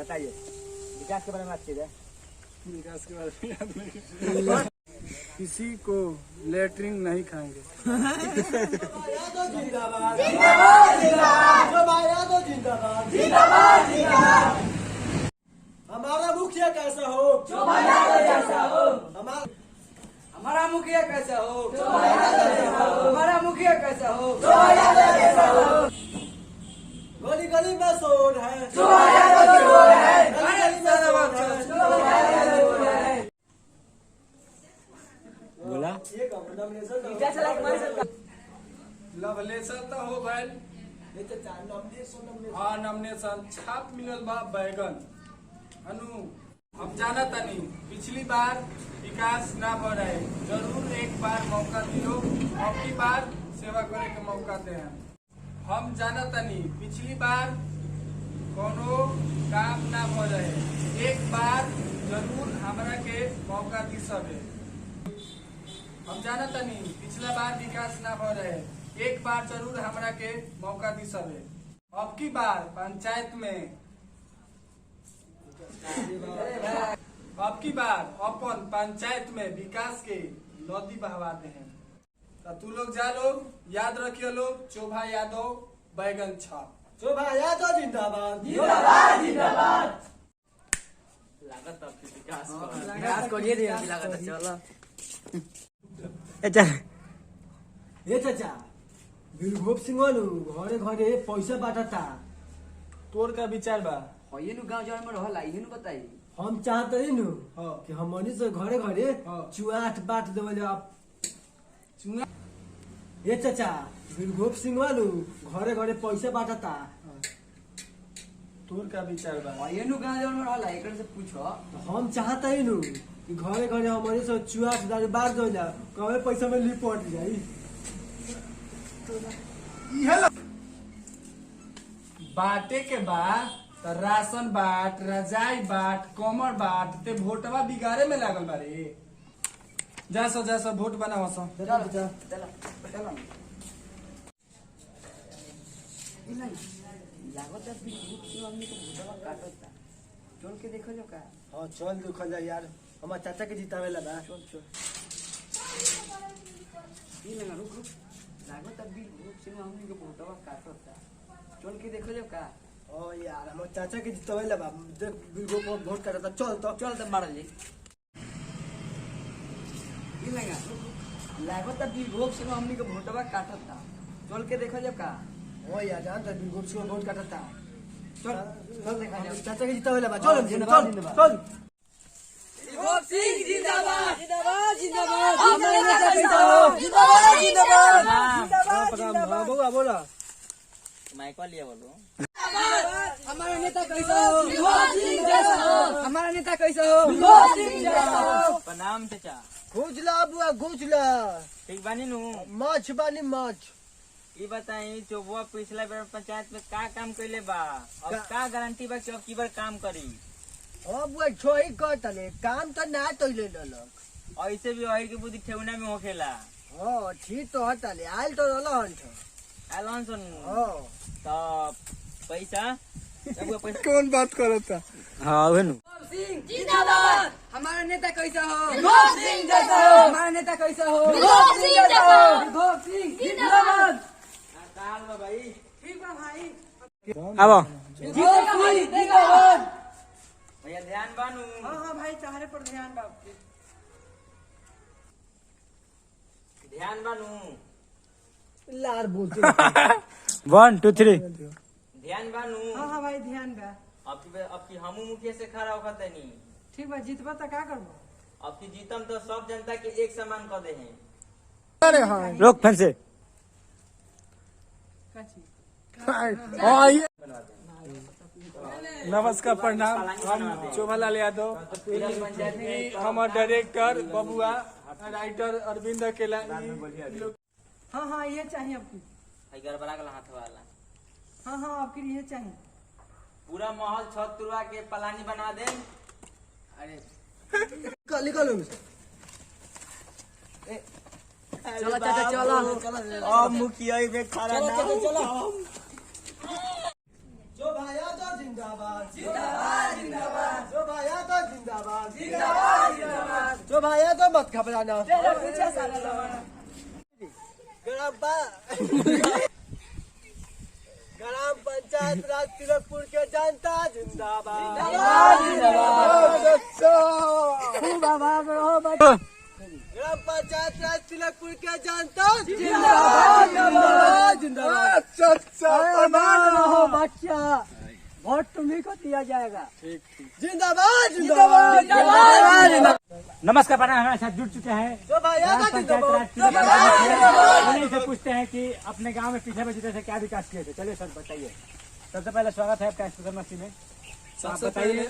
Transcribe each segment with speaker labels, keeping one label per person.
Speaker 1: बताइए विकास के बारे में अच्छी है।
Speaker 2: विकास के बारे में याद नहीं। किसी को लेटरिन नहीं खाएंगे।
Speaker 3: हमारा मुखिया कैसा हो,
Speaker 1: जैसा हो,
Speaker 3: हमारा मुखिया कैसा हो, हमारा मुखिया कैसा हो, गली गली में शोर है, गली गली में शोर है।
Speaker 1: बोला
Speaker 2: लवलेशन तो हो भाई। हाँ नॉमिनेशन छाप मिलल बा बैगन अनु। हम जाना तनी पिछली बार विकास ना बढ़े, जरूर एक बार मौका दियो, अब की बार सेवा करे के मौका दे। हम जाना तनी पिछली बार कोनो काम ना बढ़े, एक बार जरूर हमरा के मौका दी सबे। हम जाना तनी पिछला बार विकास ना बढ़े, एक बार जरूर हमरा के मौका दी सबे। अब की बार पंचायत में अब की बार अपन पंचायत में विकास के नदी बहवा दे हैं। तो तू लोग जा लोग, याद रखियो लोग, चोभा यादव बैगन छाप।
Speaker 3: शोभा यादव जिंदाबाद,
Speaker 1: जिंदाबाद जिंदाबाद। लागत अब विकास को ये दिया लागत है। चलो
Speaker 3: ए चाचा वीरभूप सिंह घरे घरे पैसा बांटता।
Speaker 2: तोर का विचार बा?
Speaker 1: ये नु गांव जवान में रहला ये नु बताई।
Speaker 3: हम चाहते ही नु
Speaker 2: हाँ।
Speaker 3: कि हमनी से घरे घरे
Speaker 2: हाँ।
Speaker 3: चुआट बांट देवल। आप
Speaker 2: चुना
Speaker 3: ए चाचा वीरभूप सिंह घरे घरे पैसा बांटता।
Speaker 2: तोर का विचार बा?
Speaker 1: ये नु गांव जवान में रहला एकड़ से पूछो।
Speaker 3: हम चाहते ही नु कि घरे घरे हमनी से चुआट दारू बांट देवल, कमे पैसा में लिपट जाई।
Speaker 2: बाटे के बाद तो राशन बाट, रजाई बाट, कमर बाट, ते वोटवा बिगाड़े में लागल बारे। जा सो वोट बनाओ सो।
Speaker 3: चलो चाचा
Speaker 1: चलो लागत है विकास से हमनी को भूतवा काटता। चल के देखो जो का।
Speaker 3: हाँ चल देखल जाए यार, हमार चाचा के जितावे ला बा।
Speaker 1: चल ये ना रुक लागत है विकास से हमनी को भूतवा काटता। चल के देखो जो का।
Speaker 3: ओ यार हमार चाचा के जितावे ला बा। देख वीरभूप वोट करता। चल
Speaker 1: तो मार ले ये लगा लागत है विकास से हमनी को भूतवा काटता। चल के देखो जो का।
Speaker 3: ओ यार जानता वीरभूप सिंह वोट करता।
Speaker 1: चल देखा जाओ।
Speaker 3: चाचा के जितावे ला बा। चल
Speaker 1: जिंदाबाद,
Speaker 3: चल
Speaker 1: जिंदाबाद।
Speaker 3: चल।
Speaker 1: विकास सिंह जिंदाबाद जिंदाबाद जिंदाबाद।
Speaker 3: हमारे नेता कैसा हो?
Speaker 1: जिंदाबाद जिंदाबाद
Speaker 3: हाँ बउआ बोला।
Speaker 1: माइक लिया बोलो।
Speaker 3: हमारा नेता कैसा हो?
Speaker 1: हमारा नेता कैसा हो? प्रणाम चाचा।
Speaker 3: घुजला बुआ घुजला।
Speaker 1: ठीक बानी नु।
Speaker 3: मछ बानी मछ।
Speaker 1: ये बताई चौबुआ पिछला बार पंचायत में का काम कैले बा, अब का गारंटी बा कि अब की बार काम करी?
Speaker 3: हाँ बुआ छोही कहतले काम तो ना तोइले ललक।
Speaker 1: ऐसे भी अहिर के बुद्धि ठेवना में होखेला।
Speaker 3: हाँ ठीक तो हटले आयल तो रहलन छ।
Speaker 1: एलन सुन
Speaker 3: हाँ
Speaker 1: तो पैसा
Speaker 2: कौन बात करता?
Speaker 1: हाँ वेनु
Speaker 3: जिंदाबाद।
Speaker 1: हमारा नेता कैसा हो?
Speaker 3: विकास सिंह जैसा हो।
Speaker 1: हमारा नेता कैसा हो?
Speaker 3: विकास सिंह जैसा हो।
Speaker 1: विकास सिंह
Speaker 3: जिंदाबाद।
Speaker 1: काल बा भाई।
Speaker 3: ठीक बा भाई।
Speaker 1: अब
Speaker 3: विकास सिंह जिंदाबाद।
Speaker 1: भैया ध्यान बानू।
Speaker 3: हाँ भाई तुम्हारे पर ध्यान बा आपके।
Speaker 1: ध्यान बानू।
Speaker 3: लार बोलते।
Speaker 4: 1 2 3
Speaker 1: ध्यान बानू।
Speaker 3: हाँ भाई ध्यान बा।
Speaker 1: अब की हमू मुखिया से खड़ा होगा तनी।
Speaker 3: ठीक बा जीतबा तो का करबो?
Speaker 1: अब की जीतम तो सब जनता के एक समान कर दे हैं।
Speaker 2: अरे हाँ
Speaker 4: रोक फैन से
Speaker 2: नमस्कार प्रणाम। हम चोभालाल यादव, हमार डायरेक्टर बबुआ, राइटर अरविंद अकेला।
Speaker 3: हाँ हाँ ये चाहिए आपकी।
Speaker 1: गड़बड़ा गला हाथ वाला
Speaker 3: हाँ हाँ आपके लिए चाहिए।
Speaker 1: पूरा माहौल छत तुरवा के पलानी बना दे।
Speaker 3: निकल निकल।
Speaker 1: चलो चाचा चलो।
Speaker 3: अब मुखिया में खड़ा ना। चलो जो भाया तो जिंदाबाद जिंदाबाद। तो भाई तो मत घबराना। ग्राम पंचायत राज तिलकपुर के जनता जिंदाबाद। ग्राम पंचायत राज तिलकपुर के जनता जिंदाबाद जिंदाबाद। बच्चा वोट तुम्ही को दिया जाएगा। जिंदाबाद जिंदाबाद।
Speaker 4: नमस्कार प्रणाम, हमारे साथ जुड़ चुके हैं
Speaker 3: तो भाई
Speaker 4: ग्राम पंचायत राज तिलकपुर। उन्हीं से पूछते हैं कि अपने गांव में पिछले बजट से क्या विकास किए थे। चलिए सर बताइए। सबसे पहले स्वागत है आपका स्पेशल मस्ती में। आप बताइए,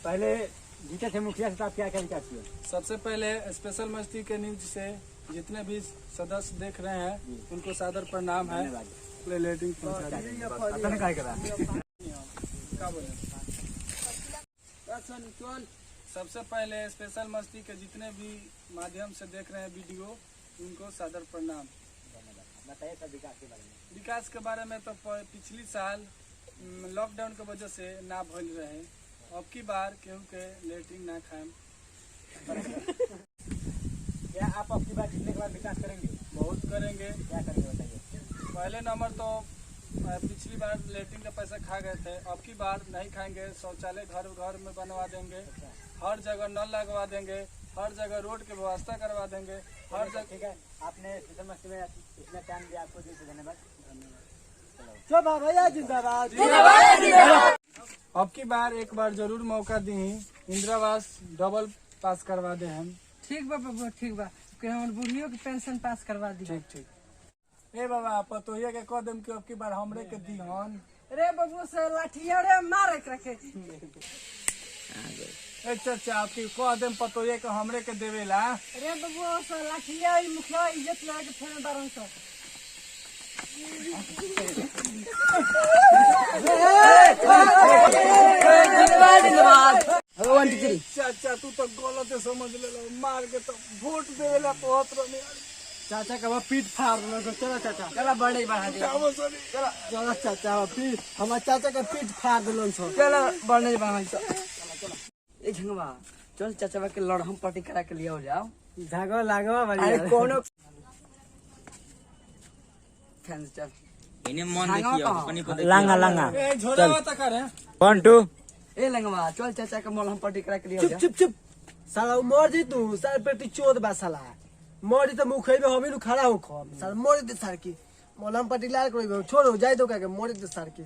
Speaker 4: पहले जीते थे मुखिया से, तो आप क्या क्या विकास किए?
Speaker 2: सबसे पहले स्पेशल मस्ती के न्यूज से जितने भी सदस्य देख रहे हैं उनको सादर प्रणाम है। रेटिंग
Speaker 4: आपने क्या करा?
Speaker 2: क्या बोले? सबसे पहले स्पेशल मस्ती के जितने भी माध्यम से देख रहे हैं वीडियो उनको सादर प्रणाम।
Speaker 4: बताइए सर विकास के बारे में।
Speaker 2: विकास के बारे में तो पिछली साल लॉकडाउन के वजह से ना भइल रहे। अब की बार केहू के लेटरिन ना खाएं।
Speaker 4: क्या आप अपनी बात जीतने के बाद विकास करेंगे?
Speaker 2: बहुत करेंगे।
Speaker 4: क्या करेंगे बताइए।
Speaker 2: पहले नंबर तो पिछली बार लेटरिन का पैसा खा गए थे, अब की बार नहीं खाएंगे। शौचालय घर घर में बनवा देंगे, हर जगह नल लगवा देंगे, हर जगह रोड की व्यवस्था करवा देंगे, हर जगह।
Speaker 4: ठीक है, आपने स्पेशल मस्ती में इतना टाइम दिया, आपको दिल से धन्यवाद।
Speaker 3: तो भैया जिंदाबाद।
Speaker 2: अब की बार एक बार जरूर मौका दी, इंदिरावास डबल पास करवा दे हम।
Speaker 5: ठीक बा बाबू, ठीक बा कि हमर बुढ़ियो के पेंशन पास करवा दी।
Speaker 2: ठीक ठीक। ए बाबा पतोहिया के कह देम कि अब की बार हमरे के दीहन।
Speaker 5: रे बाबू से लाठिया रे मारे के रखे।
Speaker 2: ए चाचा आपकी कह देम पतोहिया के हमरे के देवेला।
Speaker 5: रे बाबू से लाठिया ई मुखिया इज्जत लगा के फेर बारन सौ।
Speaker 2: चाचा तू तो गलत समझ ले, मार के तो वोट देवेला बहुत रमी।
Speaker 3: चाचा का पीठ फाड़ दो। चलो चाचा,
Speaker 5: चला बड़े बढ़ा दे।
Speaker 3: चलो चाचा पीठ, हमारे चाचा का पीठ फाड़ दो।
Speaker 5: चला बढ़ने बढ़ा सौ। ए झंगवा चल चाचा के लड़हम पार्टी करा के लिए हो जाओ।
Speaker 3: झागो लागवा
Speaker 5: अरे कोनो फैंस चल
Speaker 1: इन्हें मन देखिए, अपनी को देखिए।
Speaker 4: लांगा लांगा।
Speaker 2: ए झोला मत करे।
Speaker 4: 1 2।
Speaker 5: ए लंगवा चल चाचा के मलहम पार्टी करा के लिए हो
Speaker 3: चुप
Speaker 5: जा।
Speaker 3: चुप चुप साला मर जी तू। साल पेटी चोद बा साला। मर जी तो मुखे में हमी नु खड़ा हो खम। साला मर दे सार की। मलहम पट्टी लाल करी छोड़ो जाए दो का के मर दे सार की।